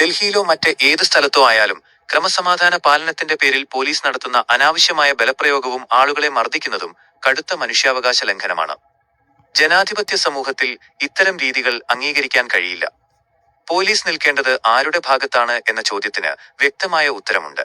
ഡൽഹിയിലോ മറ്റ് ഏത് സ്ഥലത്തോ ആയാലും ക്രമസമാധാന പാലനത്തിന്റെ പേരിൽ പോലീസ് നടത്തുന്ന അനാവശ്യമായ ബലപ്രയോഗവും ആളുകളെ മർദ്ദിക്കുന്നതും കടുത്ത മനുഷ്യാവകാശ ലംഘനമാണ്. ജനാധിപത്യ സമൂഹത്തിൽ ഇത്തരം രീതികൾ അംഗീകരിക്കാൻ കഴിയില്ല. പോലീസ് നിൽക്കേണ്ടത് ആരുടെ ഭാഗത്താണ് എന്ന ചോദ്യത്തിന് വ്യക്തമായ ഉത്തരമുണ്ട്.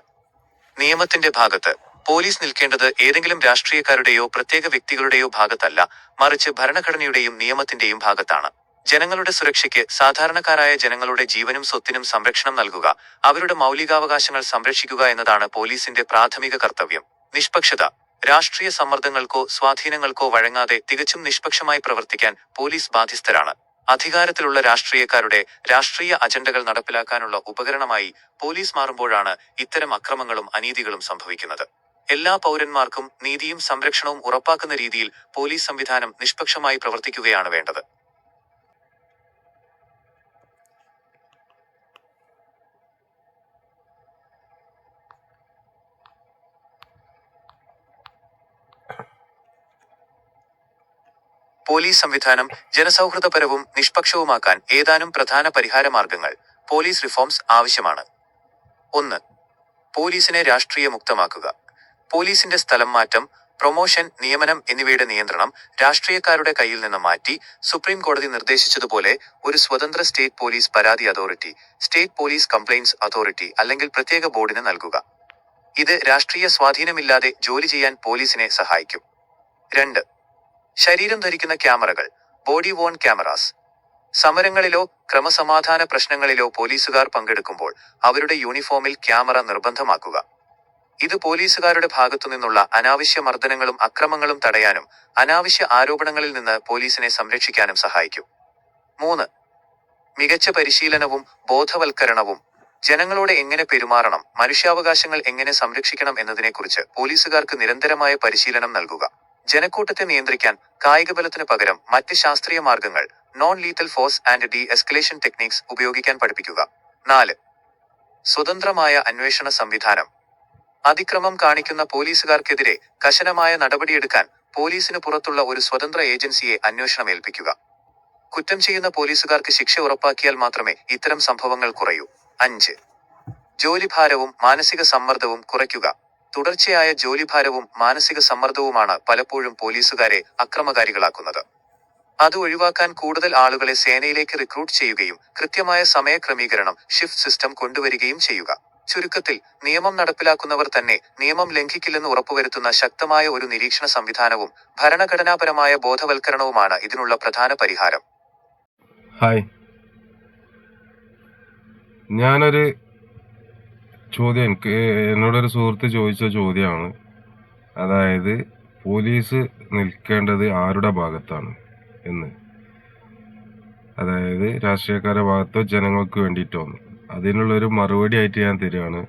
നിയമത്തിന്റെ ഭാഗത്ത്. പോലീസ് നിൽക്കേണ്ടത് ഏതെങ്കിലും രാഷ്ട്രീയക്കാരുടെയോ പ്രത്യേക വ്യക്തികളുടെയോ ഭാഗത്തല്ല, മറിച്ച് ഭരണഘടനയുടെയും നിയമത്തിന്റെയും ഭാഗത്താണ്. ജനങ്ങളുടെ സുരക്ഷയ്ക്ക്, സാധാരണക്കാരായ ജനങ്ങളുടെ ജീവനും സ്വത്തിനും സംരക്ഷണം നൽകുക, അവരുടെ മൗലികാവകാശങ്ങൾ സംരക്ഷിക്കുക എന്നതാണ് പോലീസിന്റെ പ്രാഥമിക കർത്തവ്യം. നിഷ്പക്ഷത. രാഷ്ട്രീയ സമ്മർദ്ദങ്ങൾക്കോ സ്വാധീനങ്ങൾക്കോ വഴങ്ങാതെ തികച്ചും നിഷ്പക്ഷമായി പ്രവർത്തിക്കാൻ പോലീസ് ബാധ്യസ്ഥരാണ്. അധികാരത്തിലുള്ള രാഷ്ട്രീയക്കാരുടെ രാഷ്ട്രീയ അജണ്ടകൾ നടപ്പിലാക്കാനുള്ള ഉപകരണമായി പോലീസ് മാറുമ്പോഴാണ് ഇത്തരം അക്രമങ്ങളും അനീതികളും സംഭവിക്കുന്നത്. എല്ലാ പൗരന്മാർക്കും നീതിയും സംരക്ഷണവും ഉറപ്പാക്കുന്ന രീതിയിൽ പോലീസ് സംവിധാനം നിഷ്പക്ഷമായി പ്രവർത്തിക്കുകയാണ് വേണ്ടത്. പോലീസ് സംവിധാനം ജനസൗഹൃദപരവും നിഷ്പക്ഷവുമാക്കാൻ ഏതാനും പ്രധാന പരിഹാര മാർഗങ്ങൾ, പോലീസ് റിഫോംസ് ആവശ്യമാണ്. 1. പോലീസിനെ രാഷ്ട്രീയ മുക്തമാക്കുക. പോലീസിന്റെ സ്ഥലം മാറ്റം, പ്രൊമോഷൻ, നിയമനം എന്നിവയുടെ നിയന്ത്രണം രാഷ്ട്രീയക്കാരുടെ കയ്യിൽ നിന്ന് മാറ്റി സുപ്രീം കോടതി നിർദ്ദേശിച്ചതുപോലെ ഒരു സ്വതന്ത്ര സ്റ്റേറ്റ് പോലീസ് പരാതി authority, state police complaints authority അല്ലെങ്കിൽ പ്രത്യേക ബോർഡിന് നൽകുക. ഇത് രാഷ്ട്രീയ സ്വാധീനമില്ലാതെ ജോലി ചെയ്യാൻ പോലീസിനെ സഹായിക്കും. 2. ശരീരം ധരിക്കുന്ന ക്യാമറകൾ, ബോഡി വോൺ ക്യാമറാസ്. സമരങ്ങളിലോ ക്രമസമാധാന പ്രശ്നങ്ങളിലോ പോലീസുകാർ പങ്കെടുക്കുമ്പോൾ അവരുടെ യൂണിഫോമിൽ ക്യാമറ നിർബന്ധമാക്കുക. ഇത് പോലീസുകാരുടെ ഭാഗത്തുനിന്നുള്ള അനാവശ്യ മർദ്ദനങ്ങളും അക്രമങ്ങളും തടയാനും അനാവശ്യ ആരോപണങ്ങളിൽ നിന്ന് പോലീസിനെ സംരക്ഷിക്കാനും സഹായിക്കും. 3. മികച്ച പരിശീലനവും ബോധവൽക്കരണവും. ജനങ്ങളോട് എങ്ങനെ പെരുമാറണം, മനുഷ്യാവകാശങ്ങൾ എങ്ങനെ സംരക്ഷിക്കണം എന്നതിനെക്കുറിച്ച് പോലീസുകാർക്ക് നിരന്തരമായ പരിശീലനം നൽകുക. ജനക്കൂട്ടത്തെ നിയന്ത്രിക്കാൻ കായികബലത്തിന് പകരം മറ്റ് ശാസ്ത്രീയ മാർഗങ്ങൾ, non lethal force and D escalation techniques ഉപയോഗിക്കാൻ പഠിപ്പിക്കുക. 4. സ്വതന്ത്രമായ അന്വേഷണ സംവിധാനം. അതിക്രമം കാണിക്കുന്ന പോലീസുകാർക്കെതിരെ കശനമായ നടപടിയെടുക്കാൻ പോലീസിന് പുറത്തുള്ള ഒരു സ്വതന്ത്ര ഏജൻസിയെ അന്വേഷണം ഏൽപ്പിക്കുക. കുറ്റം ചെയ്യുന്ന പോലീസുകാർക്ക് ശിക്ഷ ഉറപ്പാക്കിയാൽ മാത്രമേ ഇത്തരം സംഭവങ്ങൾ കുറയൂ. 5. ജോലിഭാരവും മാനസിക സമ്മർദ്ദവും കുറയ്ക്കുക. തുടർച്ചയായ ജോലിഭാരവും മാനസിക സമ്മർദ്ദവുമാണ് പലപ്പോഴും പോലീസുകാരെ അക്രമകാരികളാക്കുന്നത്. അത് ഒഴിവാക്കാൻ കൂടുതൽ ആളുകളെ സേനയിലേക്ക് റിക്രൂട്ട് ചെയ്യുകയും കൃത്യമായ സമയക്രമീകരണം, ഷിഫ്റ്റ് സിസ്റ്റം കൊണ്ടുവരികയും ചെയ്യുക. ചുരുക്കത്തിൽ, നിയമം നടപ്പിലാക്കുന്നവർ തന്നെ നിയമം ലംഘിക്കില്ലെന്ന് ഉറപ്പുവരുത്തുന്ന ശക്തമായ ഒരു നിരീക്ഷണ സംവിധാനവും ഭരണഘടനാപരമായ ബോധവൽക്കരണവുമാണ് ഇതിനുള്ള പ്രധാന പരിഹാരം. ഹായ്, ഞാനൊരു ചോദ്യം, എന്നോടൊരു സുഹൃത്ത് ചോദിച്ച ചോദ്യമാണ്. അതായത് പോലീസ് നിൽക്കേണ്ടത് ആരുടെ ഭാഗത്താണ് എന്ന്. അതായത് രാഷ്ട്രീയക്കാരുടെ ഭാഗത്തോ ജനങ്ങൾക്ക് വേണ്ടിയിട്ടോ. അതിനുള്ളൊരു മറുപടി ആയിട്ട് ഞാൻ തരികയാണ്.